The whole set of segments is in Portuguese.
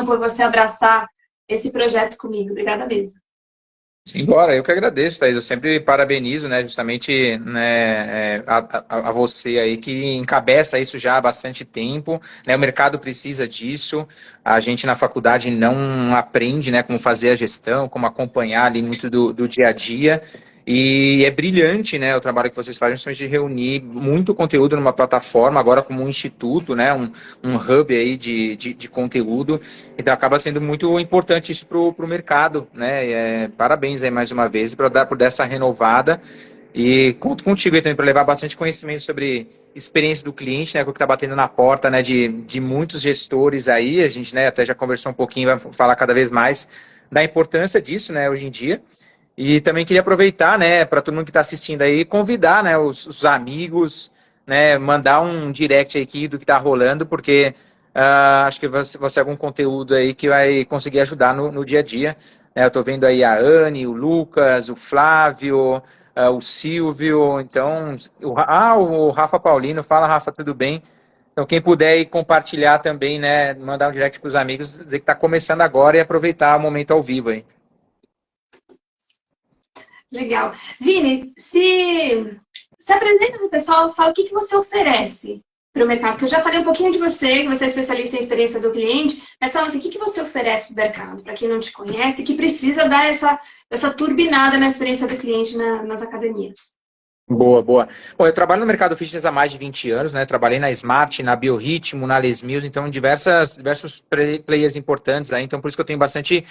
por você abraçar esse projeto comigo. Obrigada mesmo. Simbora, eu que agradeço, Thaís. Eu sempre parabenizo, né, justamente, né, a você aí que encabeça isso já há bastante tempo, né, o mercado precisa disso, a gente na faculdade não aprende, né, como fazer a gestão, como acompanhar ali muito do dia a dia, e é brilhante, né, o trabalho que vocês fazem, justamente de reunir muito conteúdo numa plataforma, agora como um instituto, né, um hub aí de conteúdo. Então acaba sendo muito importante isso para o mercado, né? Parabéns aí mais uma vez por dar essa renovada. E conto contigo aí também para levar bastante conhecimento sobre experiência do cliente, né? O que está batendo na porta, né? De muitos gestores aí. A gente, né, até já conversou um pouquinho, vai falar cada vez mais da importância disso, né? Hoje em dia. E também queria aproveitar, né, para todo mundo que está assistindo aí, convidar, né, os amigos, né, mandar um direct aqui do que está rolando, porque acho que vai ser algum conteúdo aí que vai conseguir ajudar no dia a dia. Né? Eu estou vendo aí a Anne, o Lucas, o Flávio, o Silvio, então, o Rafa Paulino, fala Rafa, tudo bem? Então, quem puder aí compartilhar também, né, mandar um direct para os amigos, dizer que está começando agora e aproveitar o momento ao vivo aí. Legal. Vini, se apresenta para o pessoal, fala o que você oferece para o mercado, que eu já falei um pouquinho de você, que você é especialista em experiência do cliente, mas fala assim, o que você oferece para o mercado, para quem não te conhece, que precisa dar essa turbinada na experiência do cliente nas academias. Boa, boa. Bom, eu trabalho no mercado fitness há mais de 20 anos, né? Trabalhei na Smart, na Biorritmo, na Les Mills, então diversos players importantes aí, então por isso que eu tenho bastante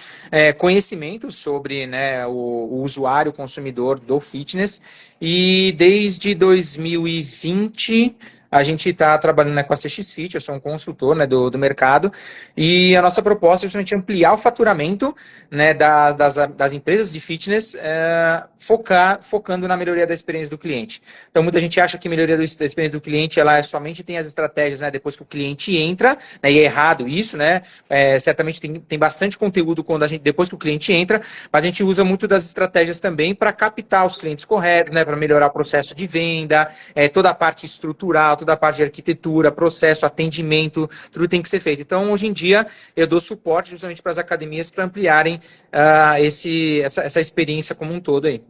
conhecimento sobre, né, o usuário, o consumidor do fitness. E desde 2020 a gente está trabalhando, né, com a CX Fit, eu sou um consultor, né, do mercado, e a nossa proposta é justamente ampliar o faturamento, né, das empresas de fitness, focando na melhoria da experiência do cliente. Então, muita gente acha que a melhoria da experiência do cliente, ela somente tem as estratégias, né, depois que o cliente entra, né, e é errado isso, né, certamente tem bastante conteúdo depois que o cliente entra, mas a gente usa muito das estratégias também para captar os clientes corretos, né, para melhorar o processo de venda, toda a parte estrutural, toda a parte de arquitetura, processo, atendimento, tudo tem que ser feito. Então, hoje em dia, eu dou suporte justamente para as academias para ampliarem essa experiência como um todo aí.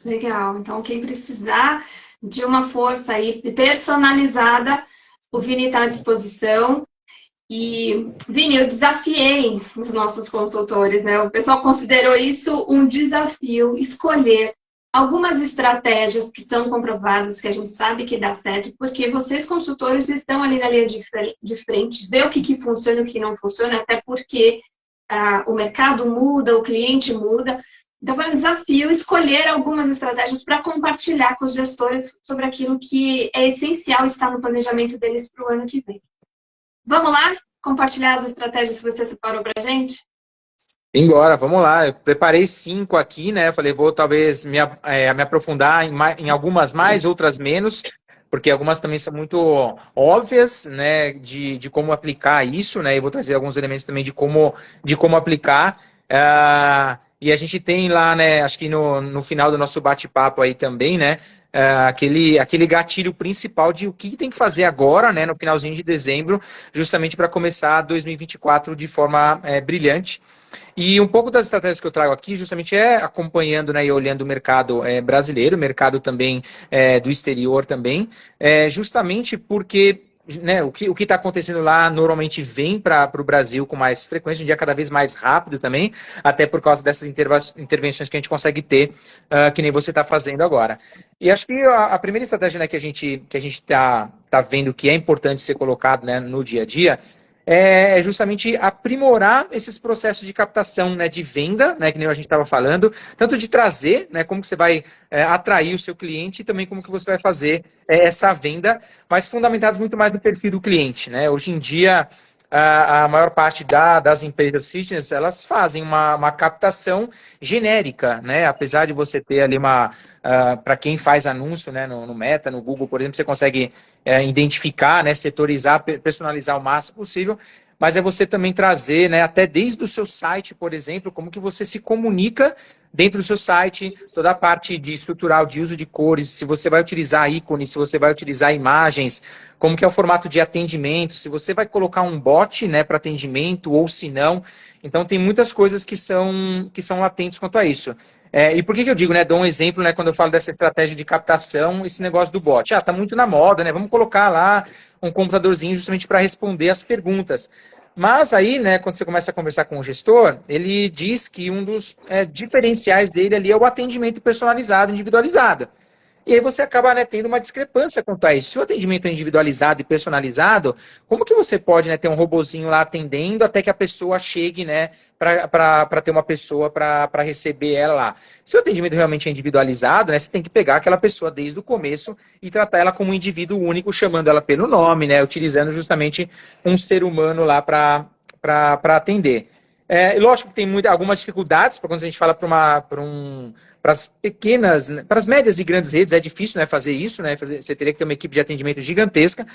Legal. Então, quem precisar de uma força aí personalizada, o Vini está à disposição. E, Vini, eu desafiei os nossos consultores, né? O pessoal considerou isso um desafio, escolher algumas estratégias que são comprovadas, que a gente sabe que dá certo, porque vocês, consultores, estão ali na linha de frente, vê o que funciona e o que não funciona, até porque o mercado muda, o cliente muda. Então, foi um desafio escolher algumas estratégias para compartilhar com os gestores sobre aquilo que é essencial estar no planejamento deles para o ano que vem. Vamos lá compartilhar as estratégias que você separou para a gente? Embora, vamos lá. Eu preparei 5 aqui, né? Falei, vou talvez me aprofundar em algumas mais, outras menos, porque algumas também são muito óbvias, né? De como aplicar isso, né? E vou trazer alguns elementos também de como aplicar. E a gente tem lá, né? Acho que no final do nosso bate-papo aí também, né? Aquele gatilho principal de o que tem que fazer agora, né? No finalzinho de dezembro, justamente para começar 2024 de forma brilhante. E um pouco das estratégias que eu trago aqui justamente é acompanhando, né, e olhando o mercado brasileiro, o mercado também do exterior também, justamente porque, né, o que está acontecendo lá normalmente vem para o Brasil com mais frequência, um dia cada vez mais rápido também, até por causa dessas intervenções que a gente consegue ter, que nem você está fazendo agora. E acho que a primeira estratégia, né, que a gente tá vendo que é importante ser colocado, né, no dia a dia é justamente aprimorar esses processos de captação, né, de venda, né, que nem a gente estava falando, tanto de trazer, né, como que você vai atrair o seu cliente e também como que você vai fazer essa venda, mas fundamentados muito mais no perfil do cliente. Né? Hoje em dia, a maior parte das empresas fitness, elas fazem uma captação genérica, né? Apesar de você ter ali para quem faz anúncio, né, no Meta, no Google, por exemplo, você consegue identificar, né, setorizar, personalizar o máximo possível, mas é você também trazer, né, até desde o seu site, por exemplo, como que você se comunica dentro do seu site, toda a parte de estrutural, de uso de cores, se você vai utilizar ícones, se você vai utilizar imagens, como que é o formato de atendimento, se você vai colocar um bot, né, para atendimento ou se não. Então tem muitas coisas que são latentes quanto a isso. E por que eu digo, né, dou um exemplo, né, quando eu falo dessa estratégia de captação, esse negócio do bot. Tá muito na moda, né, vamos colocar lá um computadorzinho justamente para responder as perguntas. Mas aí, né, quando você começa a conversar com o gestor, ele diz que um dos diferenciais dele ali é o atendimento personalizado, individualizado. E aí você acaba, né, tendo uma discrepância quanto a isso. Se o atendimento é individualizado e personalizado, como que você pode, né, ter um robozinho lá atendendo até que a pessoa chegue, né, para ter uma pessoa para receber ela lá? Se o atendimento realmente é individualizado, né, você tem que pegar aquela pessoa desde o começo e tratar ela como um indivíduo único, chamando ela pelo nome, né, utilizando justamente um ser humano lá para atender. Lógico que tem algumas dificuldades para quando a gente fala para as pequenas, para as médias e grandes redes é difícil, né, fazer isso, né, você teria que ter uma equipe de atendimento gigantesca,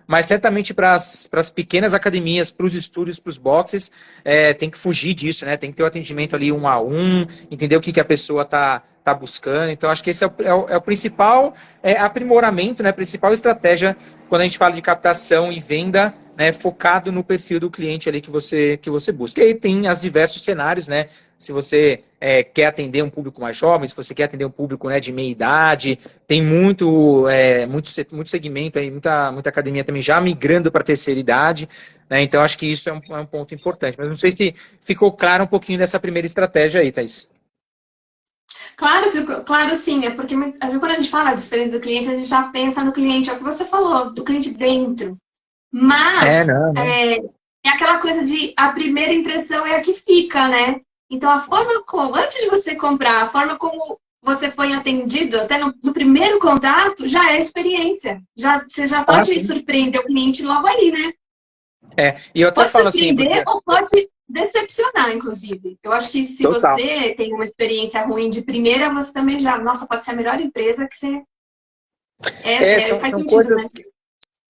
mas certamente para as pequenas academias, para os estúdios, para os boxes, tem que fugir disso, né, tem que ter o atendimento ali 1 a 1, entender o que a pessoa está buscando. Então acho que esse é o principal aprimoramento, né, a principal estratégia quando a gente fala de captação e venda, né, focado no perfil do cliente ali que você busca. E aí tem os diversos cenários, né? Se você quer atender um público mais jovem, se você quer atender um público, né, de meia idade, tem muito segmento aí, muita academia também já migrando para a terceira idade, né? Então acho que isso é um ponto importante. Mas não sei se ficou claro um pouquinho dessa primeira estratégia aí, Thaís. Claro sim, é porque quando a gente fala de experiência do cliente, a gente já pensa no cliente, é o que você falou, do cliente dentro. Mas Não. é aquela coisa de a primeira impressão é a que fica, né? Então, a forma como, antes de você comprar, a forma como você foi atendido, até no primeiro contato, já é experiência. Você já pode Sim. surpreender o cliente logo ali, né? E eu até Pode falo assim, por surpreender exemplo, ou pode decepcionar, inclusive. Eu acho que se total. você tem uma experiência ruim de primeira, você também já, nossa, pode ser a melhor empresa que você faz São sentido, né? coisas.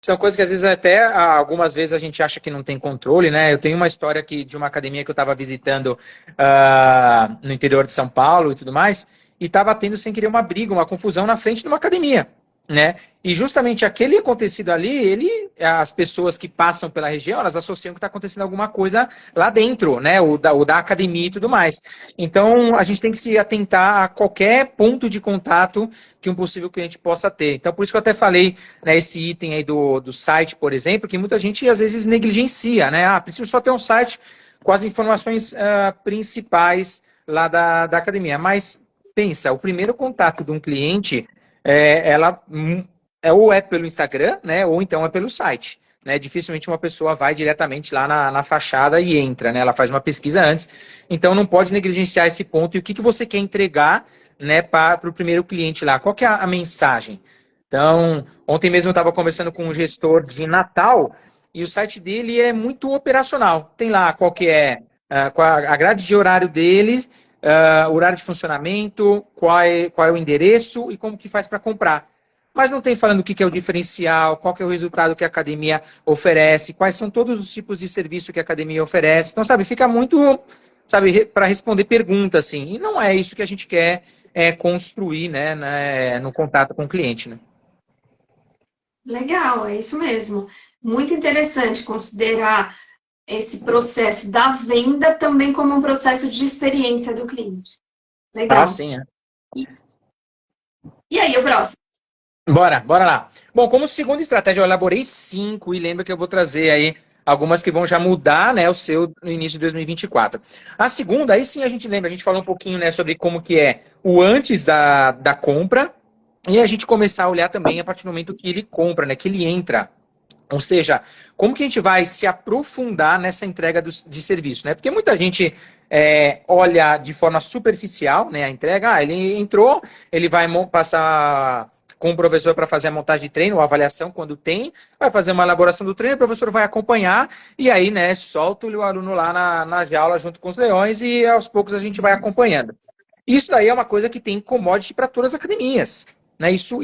São coisas que às vezes até algumas vezes a gente acha que não tem controle, né? Eu tenho uma história aqui de uma academia que eu estava visitando no interior de São Paulo e tudo mais, e estava tendo sem querer uma briga, uma confusão na frente de uma academia, né? E justamente aquele acontecido ali, as pessoas que passam pela região, elas associam que está acontecendo alguma coisa lá dentro, né? O da academia e tudo mais. Então a gente tem que se atentar a qualquer ponto de contato que um possível cliente possa ter. Então por isso que eu até falei, né, esse item aí do site, por exemplo, que muita gente às vezes negligencia, né? Preciso só ter um site com as informações principais lá da academia. Mas pensa, o primeiro contato de um cliente, ela ou é pelo Instagram, né? Ou então é pelo site. Né, dificilmente uma pessoa vai diretamente lá na fachada e entra, né? Ela faz uma pesquisa antes. Então não pode negligenciar esse ponto. E o que você quer entregar, né, para o primeiro cliente lá? Qual que é a mensagem? Então, ontem mesmo eu estava conversando com um gestor de Natal e o site dele é muito operacional. Tem lá qual que é a grade de horário dele, horário de funcionamento, qual é o endereço e como que faz para comprar. Mas não tem falando o que é o diferencial, qual que é o resultado que a academia oferece, quais são todos os tipos de serviço que a academia oferece. Então, sabe, fica muito, sabe, para responder perguntas, assim. E não é isso que a gente quer construir, né, no contato com o cliente, né? Legal, é isso mesmo. Muito interessante considerar esse processo da venda também como um processo de experiência do cliente. Legal. Sim, é. E, e aí, o próximo? Bora lá. Bom, como segunda estratégia, eu elaborei 5 e lembra que eu vou trazer aí algumas que vão já mudar, né, o seu no início de 2024. A segunda, aí sim a gente lembra, a gente falou um pouquinho, né, sobre como que é o antes da compra e a gente começar a olhar também a partir do momento que ele compra, né, que ele entra. Ou seja, como que a gente vai se aprofundar nessa entrega de serviço, né? Porque muita gente olha de forma superficial, né, a entrega. Ele entrou, ele vai passar com o professor para fazer a montagem de treino, ou avaliação quando tem, vai fazer uma elaboração do treino, o professor vai acompanhar e aí, né, solta o aluno lá na jaula junto com os leões e aos poucos a gente vai acompanhando. Isso aí é uma coisa que tem commodity para todas as academias. né? Isso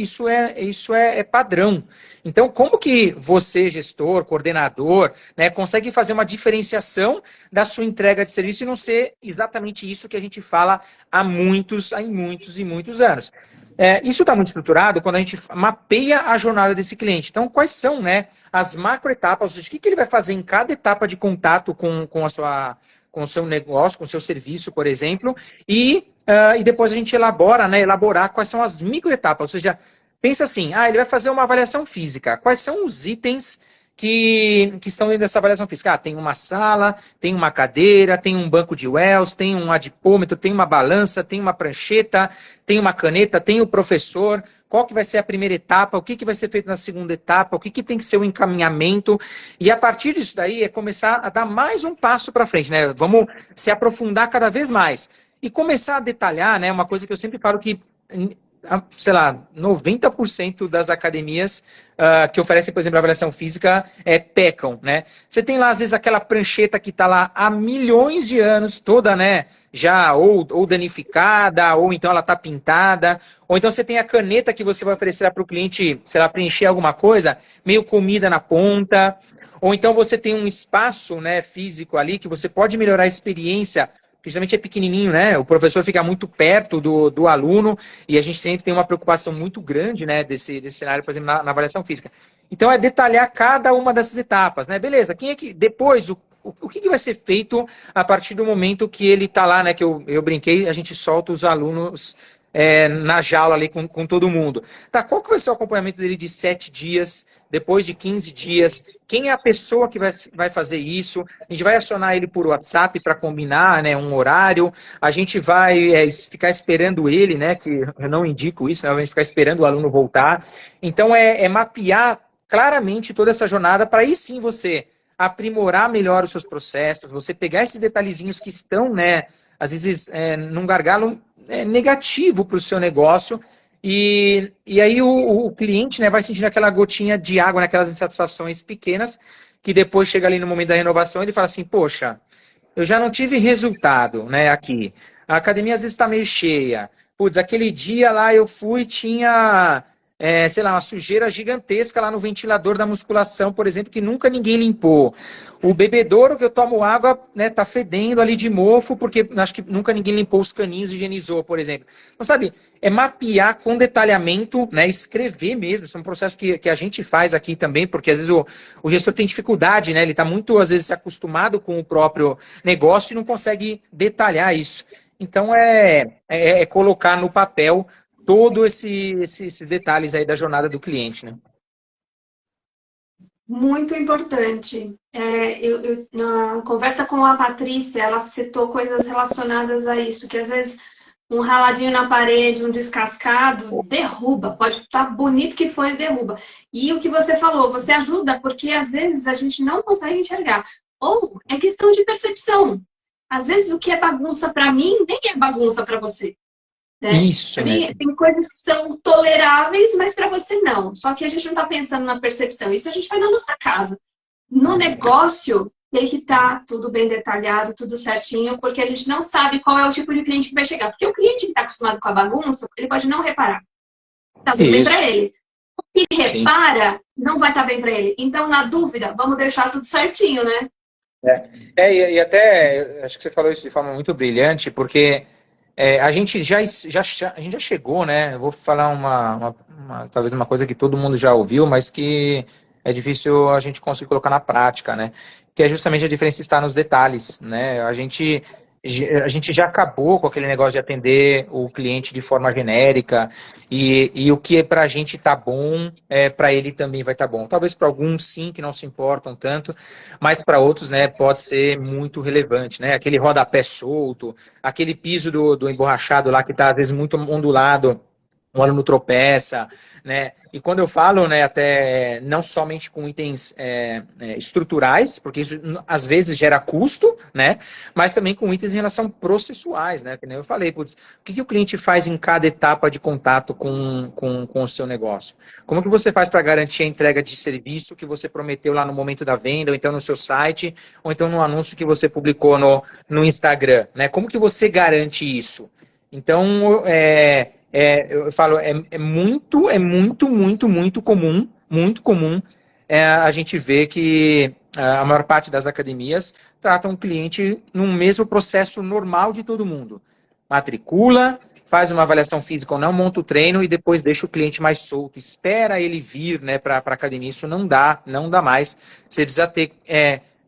é padrão. Então, como que você, gestor, coordenador, né, consegue fazer uma diferenciação da sua entrega de serviço e não ser exatamente isso que a gente fala há muitos e muitos anos? Isso está muito estruturado quando a gente mapeia a jornada desse cliente. Então, quais são, né, as macroetapas, ou seja, o que ele vai fazer em cada etapa de contato com o seu negócio, com o seu serviço, por exemplo, e depois a gente elaborar quais são as microetapas, ou seja, pensa assim, ele vai fazer uma avaliação física, quais são os itens que estão dentro dessa avaliação física? Tem uma sala, tem uma cadeira, tem um banco de Wells, tem um adipômetro, tem uma balança, tem uma prancheta, tem uma caneta, tem o professor, qual que vai ser a primeira etapa, o que vai ser feito na segunda etapa, o que tem que ser o encaminhamento, e a partir disso daí é começar a dar mais um passo para frente, né? Vamos se aprofundar cada vez mais. E começar a detalhar, né? Uma coisa que eu sempre falo que, sei lá, 90% das academias que oferecem, por exemplo, avaliação física pecam, né? Você tem lá, às vezes, aquela prancheta que está lá há milhões de anos, toda, né, já ou danificada, ou então ela está pintada, ou então você tem a caneta que você vai oferecer para o cliente, sei lá, preencher alguma coisa, meio comida na ponta, ou então você tem um espaço, né, físico ali que você pode melhorar a experiência, que geralmente é pequenininho, né? O professor fica muito perto do aluno e a gente sempre tem uma preocupação muito grande, né, desse cenário, por exemplo, na avaliação física. Então, é detalhar cada uma dessas etapas, né? Beleza, quem é que depois, o que vai ser feito a partir do momento que ele está lá, né? Que eu brinquei, a gente solta os alunos na jaula ali com todo mundo. Tá, qual que vai ser o acompanhamento dele de 7 dias, depois de 15 dias? Quem é a pessoa que vai fazer isso? A gente vai acionar ele por WhatsApp para combinar, né, um horário. A gente vai ficar esperando ele, né? Que eu não indico isso, né? A gente ficar esperando o aluno voltar. Então, é mapear claramente toda essa jornada para aí sim você aprimorar melhor os seus processos, você pegar esses detalhezinhos que estão, né, às vezes, num gargalo negativo para o seu negócio, e aí o cliente, né, vai sentindo aquela gotinha de água, naquelas insatisfações pequenas, que depois chega ali no momento da renovação, ele fala assim, poxa, eu já não tive resultado, né, aqui. A academia às vezes está meio cheia. Putz, aquele dia lá eu fui e tinha, sei lá, uma sujeira gigantesca lá no ventilador da musculação, por exemplo, que nunca ninguém limpou. O bebedouro que eu tomo água, né, tá fedendo ali de mofo, porque acho que nunca ninguém limpou os caninhos e higienizou, por exemplo. Então, sabe, é mapear com detalhamento, né, escrever mesmo. Isso é um processo que a gente faz aqui também, porque às vezes o gestor tem dificuldade, né, ele está muito, às vezes, acostumado com o próprio negócio e não consegue detalhar isso. Então, colocar no papel todos esses detalhes aí da jornada do cliente, né? Muito importante. Na conversa com a Patrícia, ela citou coisas relacionadas a isso, que às vezes um raladinho na parede, um descascado, derruba. Pode estar bonito que for, derruba. E o que você falou, você ajuda, porque às vezes a gente não consegue enxergar. Ou é questão de percepção. Às vezes o que é bagunça para mim, nem é bagunça para você. Né? Isso, Para né? mim, tem coisas que são toleráveis, mas para você não. Só que a gente não está pensando na percepção. Isso a gente faz na nossa casa. No negócio, tem que estar tudo bem detalhado, tudo certinho, porque a gente não sabe qual é o tipo de cliente que vai chegar. Porque o cliente que está acostumado com a bagunça, ele pode não reparar. Tá tudo bem para ele. O que repara, não vai estar bem para ele. Então, na dúvida, vamos deixar tudo certinho, né? E até, acho que você falou isso de forma muito brilhante, porque a gente a gente já chegou, né? Eu vou falar talvez uma coisa que todo mundo já ouviu, mas que é difícil a gente conseguir colocar na prática, né? Que é justamente a diferença está nos detalhes, né? A gente já acabou com aquele negócio de atender o cliente de forma genérica e o que para a gente tá bom, para ele também vai estar bom. Talvez para alguns sim, que não se importam tanto, mas para outros, né, pode ser muito relevante, né? Aquele rodapé solto, aquele piso do emborrachado lá que está às vezes muito ondulado, o aluno tropeça, né? E quando eu falo, né, até não somente com itens estruturais, porque isso às vezes gera custo, né? Mas também com itens em relação processuais, né? Que nem eu falei, putz, o que o cliente faz em cada etapa de contato com o seu negócio? Como que você faz para garantir a entrega de serviço que você prometeu lá no momento da venda, ou então no seu site, ou então no anúncio que você publicou no Instagram, né? Como que você garante isso? Então, eu falo, é muito comum a gente ver que a maior parte das academias tratam o cliente num mesmo processo normal de todo mundo. Matricula, faz uma avaliação física ou não, monta o treino e depois deixa o cliente mais solto. Espera ele vir, né, para a academia. Isso não dá mais. Você precisa ter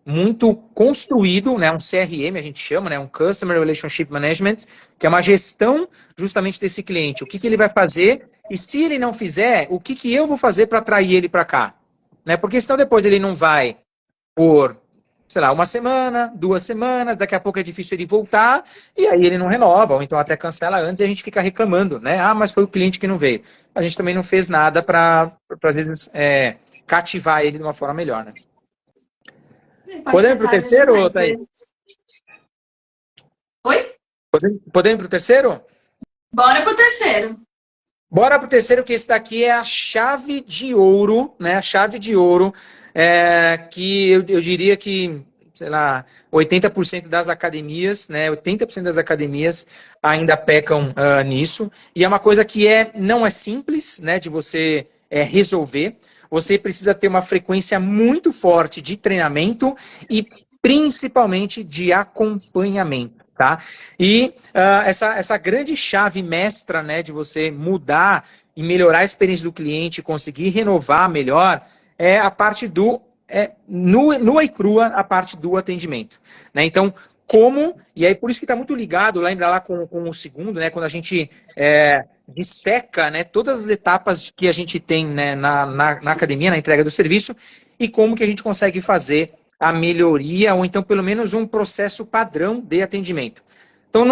muito construído, né, um CRM, a gente chama, né, um Customer Relationship Management, que é uma gestão justamente desse cliente. O que ele vai fazer e se ele não fizer, o que eu vou fazer para atrair ele para cá? Né? Porque senão depois ele não vai por, sei lá, 1 semana, 2 semanas, daqui a pouco é difícil ele voltar, e aí ele não renova, ou então até cancela antes e a gente fica reclamando, né? Ah, mas foi o cliente que não veio. A gente também não fez nada para às vezes, cativar ele de uma forma melhor, né? Podemos ir para o terceiro, Thaís? Oi? Podemos ir para o terceiro? Bora pro terceiro. Bora pro terceiro, que esse daqui é a chave de ouro, né? A chave de ouro, que eu diria que, sei lá, 80% das academias, né? 80% das academias ainda pecam nisso. E é uma coisa que não é simples, né? De você resolver. Você precisa ter uma frequência muito forte de treinamento e principalmente de acompanhamento. Tá? E essa grande chave mestra, né, de você mudar e melhorar a experiência do cliente, conseguir renovar melhor, é a parte nua e crua, a parte do atendimento. Né? Então, e aí por isso que está muito ligado, lembra lá com o segundo, né, quando a gente disseca, né, todas as etapas que a gente tem, né, na academia, na entrega do serviço, e como que a gente consegue fazer a melhoria, ou então pelo menos um processo padrão de atendimento. Então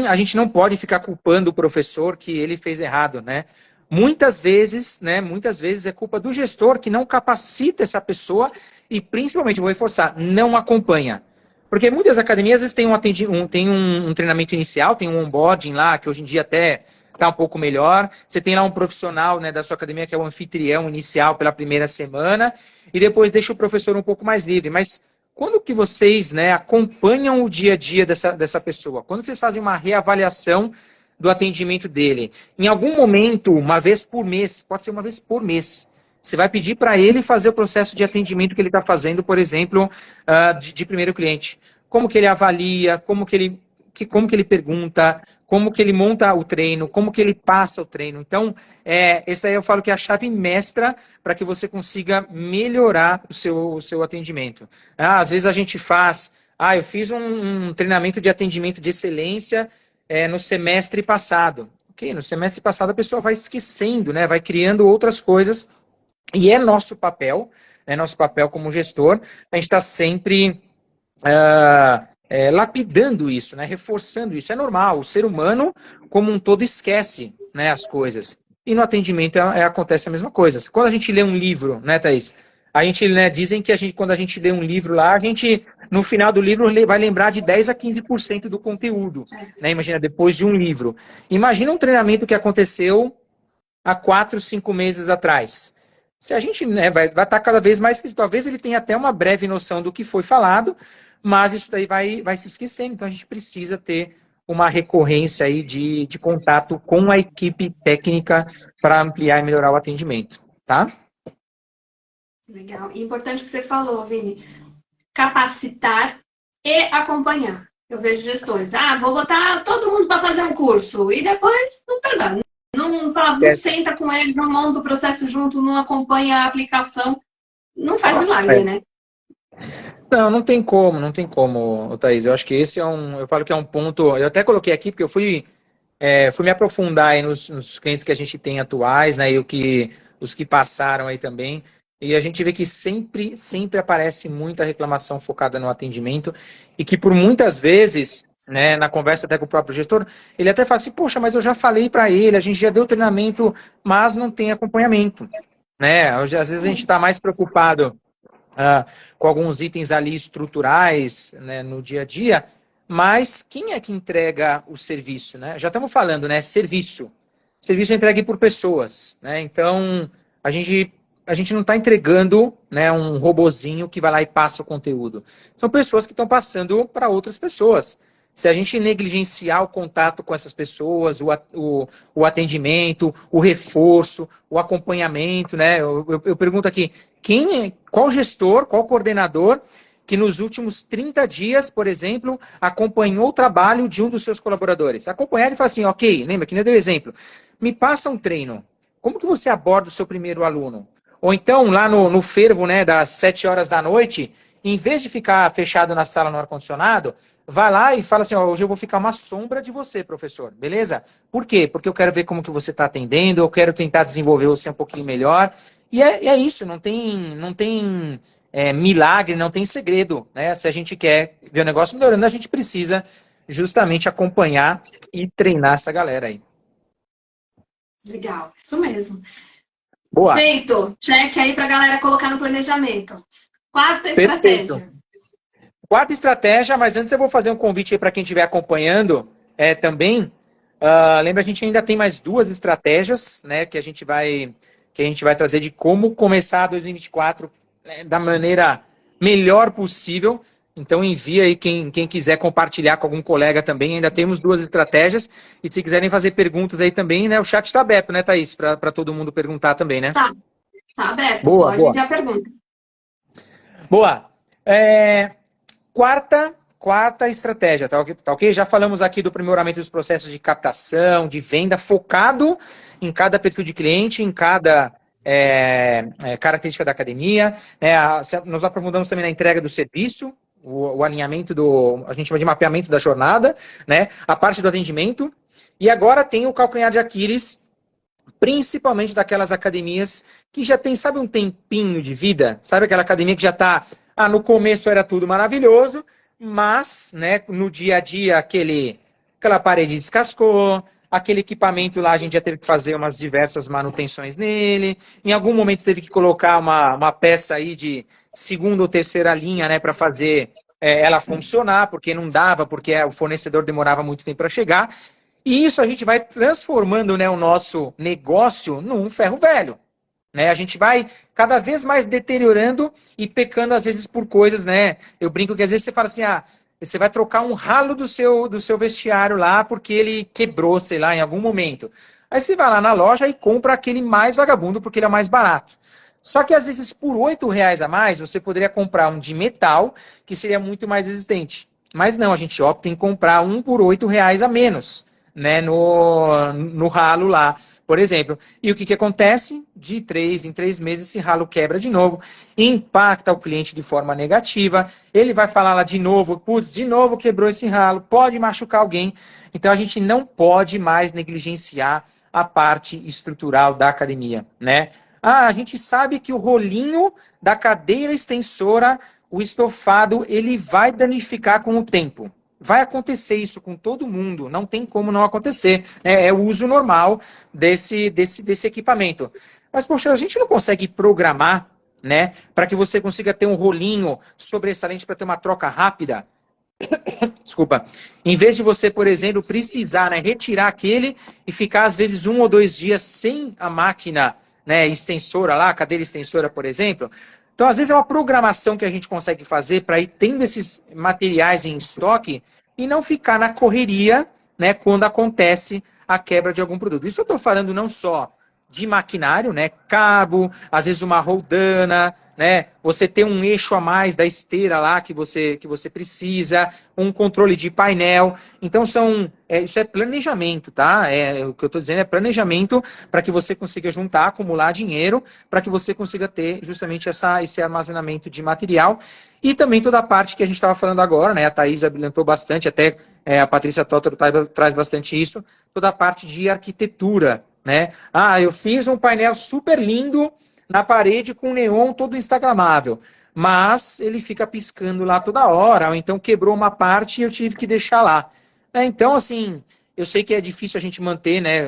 a gente não pode ficar culpando o professor que ele fez errado, né? Muitas vezes é culpa do gestor que não capacita essa pessoa e principalmente, vou reforçar, não acompanha. Porque muitas academias às vezes têm um treinamento inicial, tem um onboarding lá, que hoje em dia até está um pouco melhor. Você tem lá um profissional, né, da sua academia que é o anfitrião inicial pela primeira semana e depois deixa o professor um pouco mais livre. Mas quando que vocês, né, acompanham o dia a dia dessa pessoa? Quando vocês fazem uma reavaliação do atendimento dele? Em algum momento, uma vez por mês, pode ser uma vez por mês, você vai pedir para ele fazer o processo de atendimento que ele está fazendo, por exemplo, de primeiro cliente. Como que ele avalia, como que ele pergunta, como que ele monta o treino, como que ele passa o treino. Então, esse aí eu falo que é a chave mestra para que você consiga melhorar o seu atendimento. Às vezes a gente eu fiz um treinamento de atendimento de excelência no semestre passado. Ok, no semestre passado a pessoa vai esquecendo, né, vai criando outras coisas, e é nosso papel como gestor, a gente está sempre lapidando isso, né, reforçando isso. É normal, o ser humano como um todo esquece, né, as coisas. E no atendimento acontece a mesma coisa. Quando a gente lê um livro, né, Thaís? A gente, né, dizem que quando a gente lê um livro lá, no final do livro, vai lembrar de 10 a 15% do conteúdo. Né? Imagina, depois de um livro. Imagina um treinamento que aconteceu há 4, 5 meses atrás. Se a gente, né, vai estar cada vez mais... Talvez ele tenha até uma breve noção do que foi falado, mas isso daí vai se esquecendo. Então, a gente precisa ter uma recorrência aí de contato com a equipe técnica para ampliar e melhorar o atendimento, tá? Legal. E importante que você falou, Vini, capacitar e acompanhar. Eu vejo gestores, vou botar todo mundo para fazer um curso, e depois não tá dando. Não senta com eles, não monta o processo junto, não acompanha a aplicação, não faz milagre, né? Não tem como, Thaís. Eu acho que esse eu falo que é um ponto, eu até coloquei aqui, porque eu fui me aprofundar aí nos clientes que a gente tem atuais, né, e os que passaram aí também, e a gente vê que sempre aparece muita reclamação focada no atendimento, e que por muitas vezes, né, na conversa até com o próprio gestor, ele até fala assim, poxa, mas eu já falei para ele, a gente já deu treinamento, mas não tem acompanhamento. Né? Às vezes a gente está mais preocupado com alguns itens ali estruturais, né, no dia a dia, mas quem é que entrega o serviço, né? Já estamos falando, né? Serviço. Serviço é entregue por pessoas, né? Então, a gente não está entregando, né, um robozinho que vai lá e passa o conteúdo. São pessoas que estão passando para outras pessoas. se a gente negligenciar o contato com essas pessoas, o atendimento, o reforço, o acompanhamento, né? Eu pergunto aqui, qual gestor, qual coordenador que nos últimos 30 dias, por exemplo, acompanhou o trabalho de um dos seus colaboradores? Acompanhar e falar assim, ok, lembra que nem eu dei o exemplo, me passa um treino. Como que você aborda o seu primeiro aluno? Ou então, lá no fervo, né, das 7 horas da noite, em vez de ficar fechado na sala no ar-condicionado, vai lá e fala assim, ó, hoje eu vou ficar uma sombra de você, professor, beleza? Por quê? Porque eu quero ver como que você está atendendo, eu quero tentar desenvolver você um pouquinho melhor. E é isso, não tem milagre, não tem segredo, né? Se a gente quer ver o negócio melhorando, a gente precisa justamente acompanhar e treinar essa galera aí. Legal, isso mesmo. Boa. Feito. Check aí para a galera colocar no planejamento. Quarta Perfeito. estratégia. Quarta estratégia, mas antes eu vou fazer um convite aí para quem estiver acompanhando também. Lembra, a gente ainda tem mais 2 estratégias, né, que a gente vai trazer de como começar 2024 da maneira melhor possível. Então envia aí quem quiser compartilhar com algum colega também. Ainda temos 2 estratégias. E se quiserem fazer perguntas aí também, né, o chat está aberto, né, Thaís? Para todo mundo perguntar também, né? Tá aberto. Boa, Pode boa. enviar pergunta. Boa. Quarta estratégia, tá ok? Já falamos aqui do aprimoramento dos processos de captação, de venda, focado em cada perfil de cliente, em cada característica da academia. Nós aprofundamos também na entrega do serviço, o alinhamento a gente chama de mapeamento da jornada, né? A parte do atendimento. E agora tem o calcanhar de Aquiles, principalmente daquelas academias que já tem, sabe, um tempinho de vida? Sabe aquela academia que já está... no começo era tudo maravilhoso, mas, né, no dia a dia aquela parede descascou, aquele equipamento lá a gente já teve que fazer umas diversas manutenções nele, em algum momento teve que colocar uma peça aí de segunda ou terceira linha, né, para fazer ela funcionar, porque não dava, porque o fornecedor demorava muito tempo para chegar. E isso a gente vai transformando, né, o nosso negócio num ferro velho. Né? A gente vai cada vez mais deteriorando e pecando, às vezes, por coisas, né? Eu brinco que às vezes você fala assim, você vai trocar um ralo do seu vestiário lá porque ele quebrou, sei lá, em algum momento. Aí você vai lá na loja e compra aquele mais vagabundo porque ele é mais barato. Só que às vezes por R$8 a mais você poderia comprar um de metal que seria muito mais resistente. Mas não, a gente opta em comprar um por R$8 a menos, né, no ralo lá, por exemplo. E o que acontece? De 3 em 3 meses esse ralo quebra de novo, impacta o cliente de forma negativa, ele vai falar lá de novo, putz, de novo quebrou esse ralo, pode machucar alguém. Então a gente não pode mais negligenciar a parte estrutural da academia, né? A gente sabe que o rolinho da cadeira extensora, o estofado, ele vai danificar com o tempo. Vai acontecer isso com todo mundo, não tem como não acontecer. É o uso normal desse equipamento. Mas, poxa, a gente não consegue programar, né, para que você consiga ter um rolinho sobressalente para ter uma troca rápida. Desculpa. Em vez de você, por exemplo, precisar, né, retirar aquele e ficar, às vezes, 1 ou 2 dias sem a máquina, né, extensora lá, a cadeira extensora, por exemplo. Então, às vezes, é uma programação que a gente consegue fazer para ir tendo esses materiais em estoque e não ficar na correria, né, quando acontece a quebra de algum produto. Isso eu estou falando não só de maquinário, né, cabo, às vezes uma roldana, né, você ter um eixo a mais da esteira lá que você precisa, um controle de painel. Então, isso é planejamento, tá? O que eu estou dizendo é planejamento para que você consiga juntar, acumular dinheiro, para que você consiga ter justamente esse armazenamento de material. E também toda a parte que a gente estava falando agora, né? A Thaís abrilhantou bastante, até a Patrícia Tótaro traz bastante isso, toda a parte de arquitetura, né? Eu fiz um painel super lindo na parede com neon todo instagramável, mas ele fica piscando lá toda hora, ou então quebrou uma parte e eu tive que deixar lá. Então, assim, eu sei que é difícil a gente manter, né?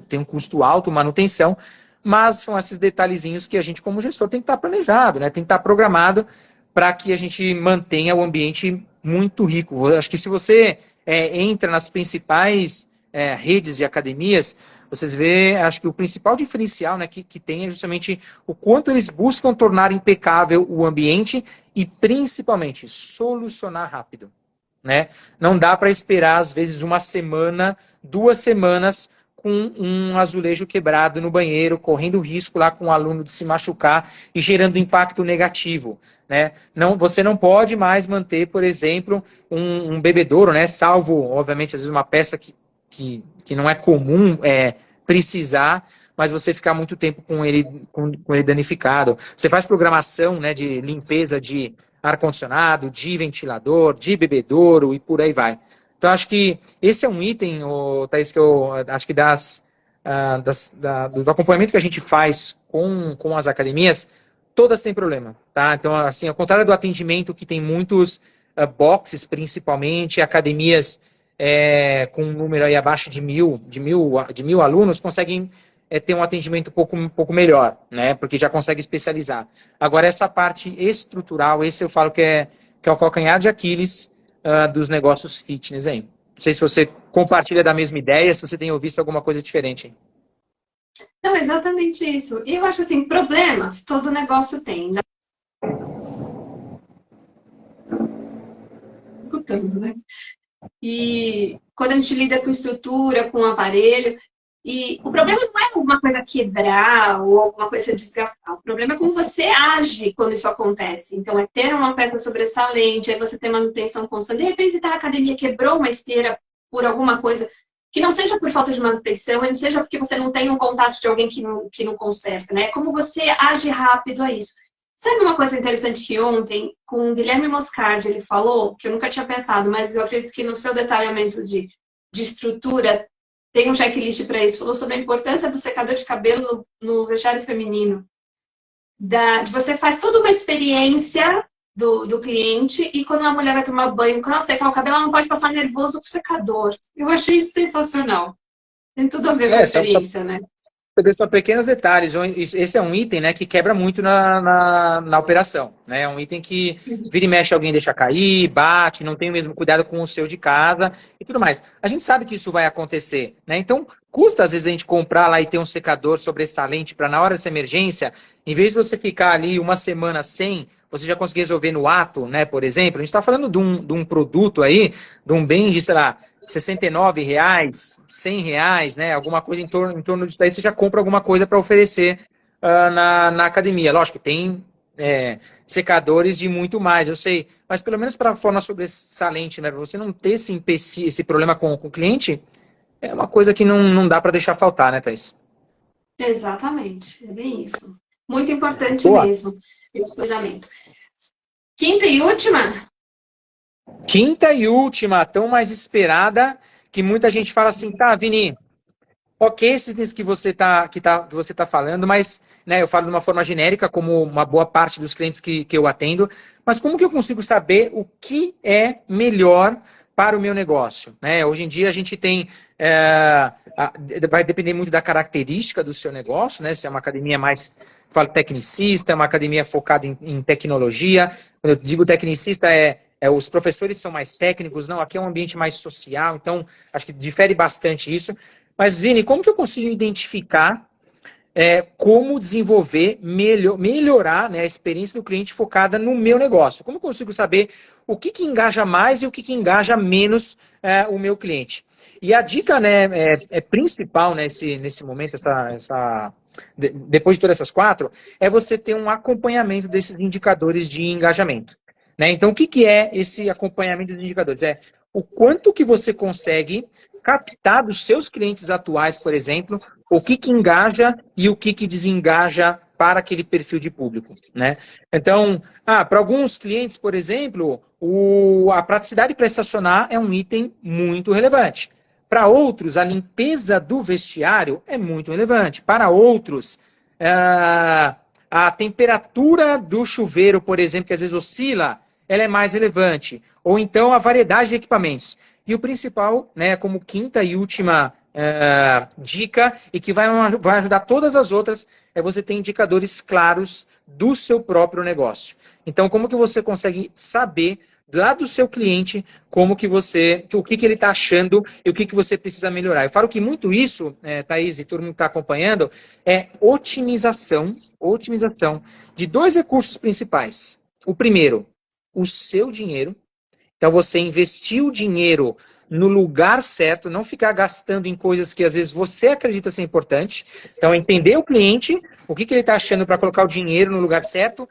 Tem um custo alto, manutenção, mas são esses detalhezinhos que a gente, como gestor, tem que estar planejado, né? Tem que estar programado para que a gente mantenha o ambiente muito rico. Eu acho que se você entra nas principais redes de academias, vocês vê, acho que o principal diferencial, né, que tem é justamente o quanto eles buscam tornar impecável o ambiente e, principalmente, solucionar rápido. né? Não dá para esperar, às vezes, uma semana, 2 semanas com um azulejo quebrado no banheiro, correndo risco lá com o aluno de se machucar e gerando impacto negativo, né? Não, você não pode mais manter, por exemplo, um bebedouro, né? Salvo, obviamente, às vezes uma peça que não é comum precisar, mas você ficar muito tempo com ele danificado. Você faz programação, né, de limpeza de ar-condicionado, de ventilador, de bebedouro e por aí vai. Então, acho que esse é um item, Thaís, que eu acho que do acompanhamento que a gente faz com as academias, todas têm problema, tá? Então, assim, ao contrário do atendimento, que tem muitos boxes, principalmente, academias com um número aí abaixo de mil alunos, conseguem ter um atendimento um pouco melhor, né? Porque já consegue especializar. Agora, essa parte estrutural, esse eu falo que é o calcanhar de Aquiles dos negócios fitness aí. Não sei se você compartilha da mesma ideia, se você tem visto alguma coisa diferente aí. Não, exatamente isso. E eu acho assim, problemas todo negócio tem. Já escutando, né? E quando a gente lida com estrutura, com aparelho, e o problema não é alguma coisa quebrar ou alguma coisa desgastar. O problema é como você age quando isso acontece. Então, é ter uma peça sobressalente, aí você ter manutenção constante. De repente, você está na academia, quebrou uma esteira por alguma coisa, que não seja por falta de manutenção, e não seja porque você não tem um contato de alguém que não conserta, né? Como você age rápido a isso. Sabe uma coisa interessante que ontem, com o Guilherme Moscardi, ele falou, que eu nunca tinha pensado, mas eu acredito que no seu detalhamento de estrutura tem um checklist para isso. Falou sobre a importância do secador de cabelo no vestiário feminino. De você faz toda uma experiência do cliente e quando a mulher vai tomar banho, quando ela secar o cabelo, ela não pode passar nervoso com o secador. Eu achei isso sensacional. Tem tudo a ver com a experiência, né? São pequenos detalhes. Esse é um item, né, que quebra muito na operação. Né? É um item que vira e mexe, alguém deixa cair, bate, não tem o mesmo cuidado com o seu de casa e tudo mais. A gente sabe que isso vai acontecer. Né? Então, custa às vezes a gente comprar lá e ter um secador sobressalente para na hora dessa emergência, em vez de você ficar ali uma semana sem, você já conseguir resolver no ato, né, por exemplo. A gente está falando de um produto aí, de um bem de, sei lá, R$ 69, R$ 100, né? Alguma coisa em torno disso daí, você já compra alguma coisa para oferecer na academia. Lógico, tem secadores de muito mais, eu sei, mas pelo menos para a forma sobressalente, né? Você não ter esse problema com o cliente, é uma coisa que não dá para deixar faltar, né, Thaís? Exatamente, é bem isso. Muito importante Boa. mesmo, esse planejamento. Quinta e última? Quinta e última, tão mais esperada, que muita gente fala assim, tá, Vini, ok, esses que você tá falando, mas né, eu falo de uma forma genérica, como uma boa parte dos clientes que eu atendo, mas como que eu consigo saber o que é melhor para o meu negócio? Né? Hoje em dia a gente tem. Vai depender muito da característica do seu negócio, né? Se é uma academia mais, falo tecnicista, é uma academia focada em tecnologia. Quando eu digo tecnicista, os professores são mais técnicos, não, aqui é um ambiente mais social, então acho que difere bastante isso. Mas, Vini, como que eu consigo identificar como desenvolver, melhorar, né, a experiência do cliente focada no meu negócio? Como eu consigo saber o que engaja mais e o que engaja menos o meu cliente? E a dica, né, principal nesse momento, depois de todas essas 4, é você ter um acompanhamento desses indicadores de engajamento. Né? Então, o que é esse acompanhamento dos indicadores? É o quanto que você consegue captar dos seus clientes atuais, por exemplo, o que engaja e o que desengaja para aquele perfil de público, né? Então, para alguns clientes, por exemplo, a praticidade para estacionar é um item muito relevante. Para outros, a limpeza do vestiário é muito relevante. Para outros, a temperatura do chuveiro, por exemplo, que às vezes oscila, ela é mais relevante. Ou então a variedade de equipamentos. E o principal, né, como quinta e última dica, e que vai ajudar todas as outras, é você ter indicadores claros do seu próprio negócio. Então, como que você consegue saber lá do seu cliente o que ele está achando e o que você precisa melhorar? Eu falo que muito isso, Thaís, e todo mundo que está acompanhando, é otimização de 2 recursos principais. O primeiro, o seu dinheiro. Então, você investir o dinheiro no lugar certo, não ficar gastando em coisas que às vezes você acredita ser importante. Então, entender o cliente, o que ele está achando para colocar o dinheiro no lugar certo.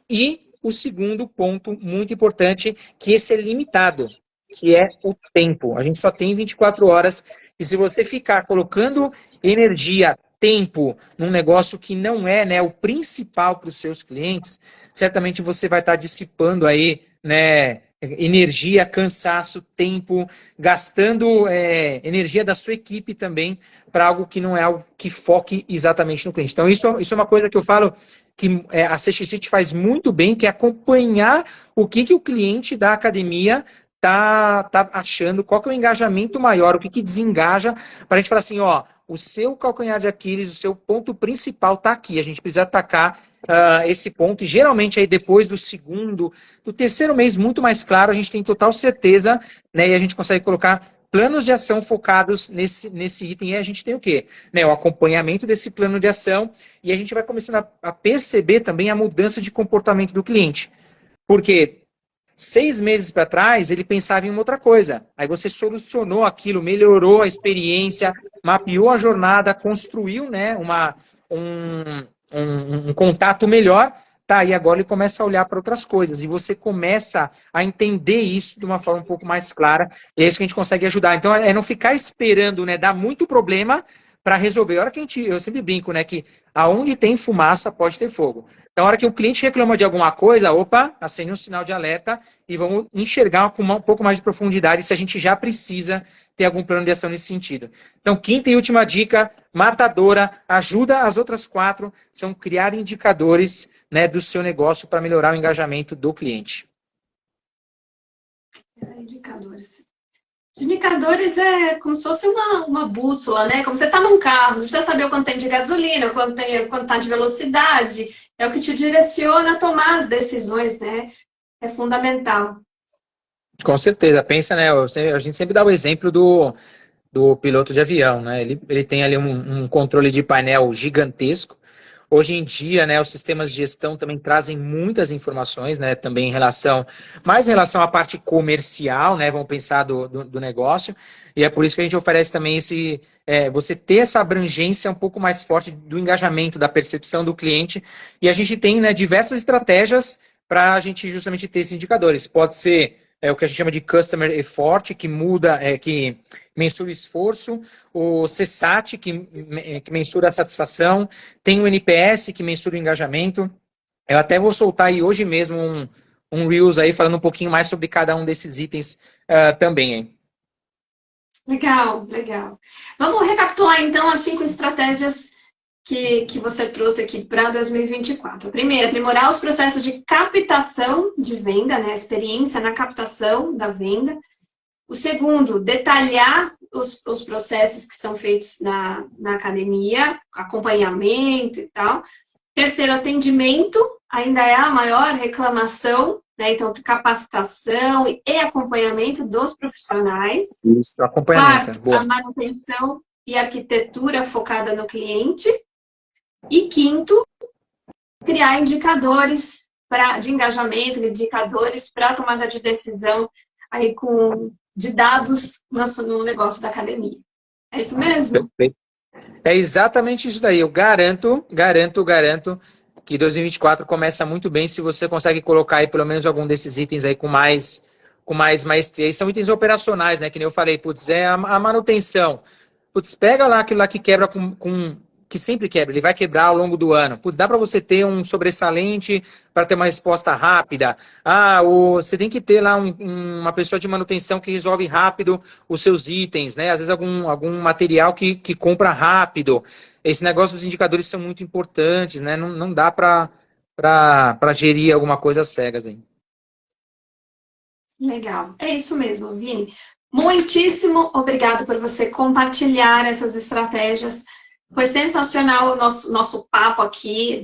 E o segundo ponto muito importante, que esse é limitado, que é o tempo. A gente só tem 24 horas e se você ficar colocando energia, tempo, num negócio que não é, né, o principal para os seus clientes, certamente você vai estar dissipando aí, né, energia, cansaço, tempo, gastando energia da sua equipe também para algo que não é algo que foque exatamente no cliente. Então, isso é uma coisa que eu falo que a CXC te faz muito bem, que é acompanhar o que o cliente da academia tá achando, qual que é o engajamento maior, o que desengaja, para a gente falar assim, ó, o seu calcanhar de Aquiles, o seu ponto principal está aqui, a gente precisa atacar esse ponto, e geralmente aí depois do terceiro mês, muito mais claro, a gente tem total certeza, né, e a gente consegue colocar planos de ação focados nesse item, e a gente tem o quê? Né, o acompanhamento desse plano de ação, e a gente vai começando a perceber também a mudança de comportamento do cliente. Porque 6 meses para trás, ele pensava em uma outra coisa. Aí você solucionou aquilo, melhorou a experiência, mapeou a jornada, construiu, né, um contato melhor. Tá, e agora ele começa a olhar para outras coisas. E você começa a entender isso de uma forma um pouco mais clara. E é isso que a gente consegue ajudar. Então, é não ficar esperando, né, dar muito problema para resolver. A hora que eu sempre brinco, né, que aonde tem fumaça pode ter fogo. Então, a hora que o cliente reclama de alguma coisa, opa, acende um sinal de alerta e vamos enxergar com um pouco mais de profundidade se a gente já precisa ter algum plano de ação nesse sentido. Então, quinta e última dica, matadora, ajuda as outras 4, são criar indicadores, né, do seu negócio para melhorar o engajamento do cliente. Indicadores. Os indicadores é como se fosse uma bússola, né? Como você está num carro, você precisa saber o quanto tem de gasolina, quanto está de velocidade, é o que te direciona a tomar as decisões, né? É fundamental. Com certeza, pensa, né? A gente sempre dá o exemplo do piloto de avião, né? Ele tem ali um controle de painel gigantesco. Hoje em dia, né, os sistemas de gestão também trazem muitas informações, né, também mais em relação à parte comercial, né, vamos pensar do negócio, e é por isso que a gente oferece também você ter essa abrangência um pouco mais forte do engajamento, da percepção do cliente, e a gente tem, né, diversas estratégias para a gente justamente ter esses indicadores. Pode ser o que a gente chama de Customer Effort, que que mensura o esforço, o CSAT, que mensura a satisfação, tem o NPS, que mensura o engajamento. Eu até vou soltar aí hoje mesmo um Reels aí, falando um pouquinho mais sobre cada um desses itens também. Hein? Legal, legal. Vamos recapitular, então, as 5 estratégias que você trouxe aqui para 2024. A primeira, aprimorar os processos de captação de venda, né? A experiência na captação da venda. O segundo, detalhar os processos que são feitos na academia, acompanhamento e tal. Terceiro, atendimento, ainda é a maior reclamação, né? Então, capacitação e acompanhamento dos profissionais. Isso, acompanhamento. Quarto, boa. a manutenção e arquitetura focada no cliente. E quinto, criar indicadores de engajamento, indicadores para tomada de decisão aí de dados no negócio da academia. É isso mesmo? Perfeito. É exatamente isso daí. Eu garanto que 2024 começa muito bem se você consegue colocar aí pelo menos algum desses itens aí com mais maestria. E são itens operacionais, né? Que nem eu falei, putz, a manutenção. Putz, pega lá aquilo lá que quebra que sempre quebra, ele vai quebrar ao longo do ano. Putz, dá para você ter um sobressalente para ter uma resposta rápida. Você tem que ter lá uma pessoa de manutenção que resolve rápido os seus itens, né? Às vezes algum material que compra rápido. Esse negócio dos indicadores são muito importantes, né? Não dá para gerir alguma coisa às cegas aí. Legal. É isso mesmo, Vini. Muitíssimo obrigado por você compartilhar essas estratégias. Foi sensacional o nosso papo aqui,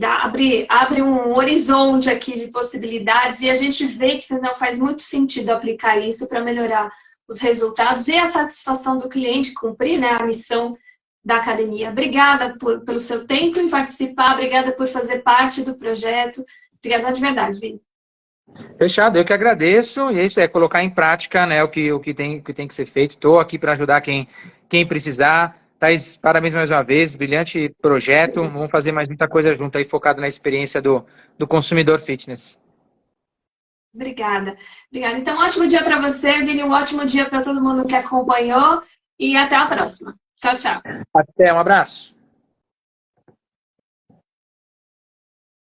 abre um horizonte aqui de possibilidades e a gente vê que não faz muito sentido aplicar isso para melhorar os resultados e a satisfação do cliente, cumprir, né, a missão da academia. Obrigada pelo seu tempo em participar, obrigada por fazer parte do projeto. Obrigada de verdade, Vini. Fechado, eu que agradeço, e é isso, é colocar em prática, né, o que tem que ser feito. Estou aqui para ajudar quem precisar. Thaís, parabéns mais uma vez, brilhante projeto. Vamos fazer mais muita coisa junto aí, focado na experiência do consumidor fitness. Obrigada. Obrigada. Então, ótimo dia para você, Vini, um ótimo dia para todo mundo que acompanhou e até a próxima. Tchau, tchau. Até, um abraço.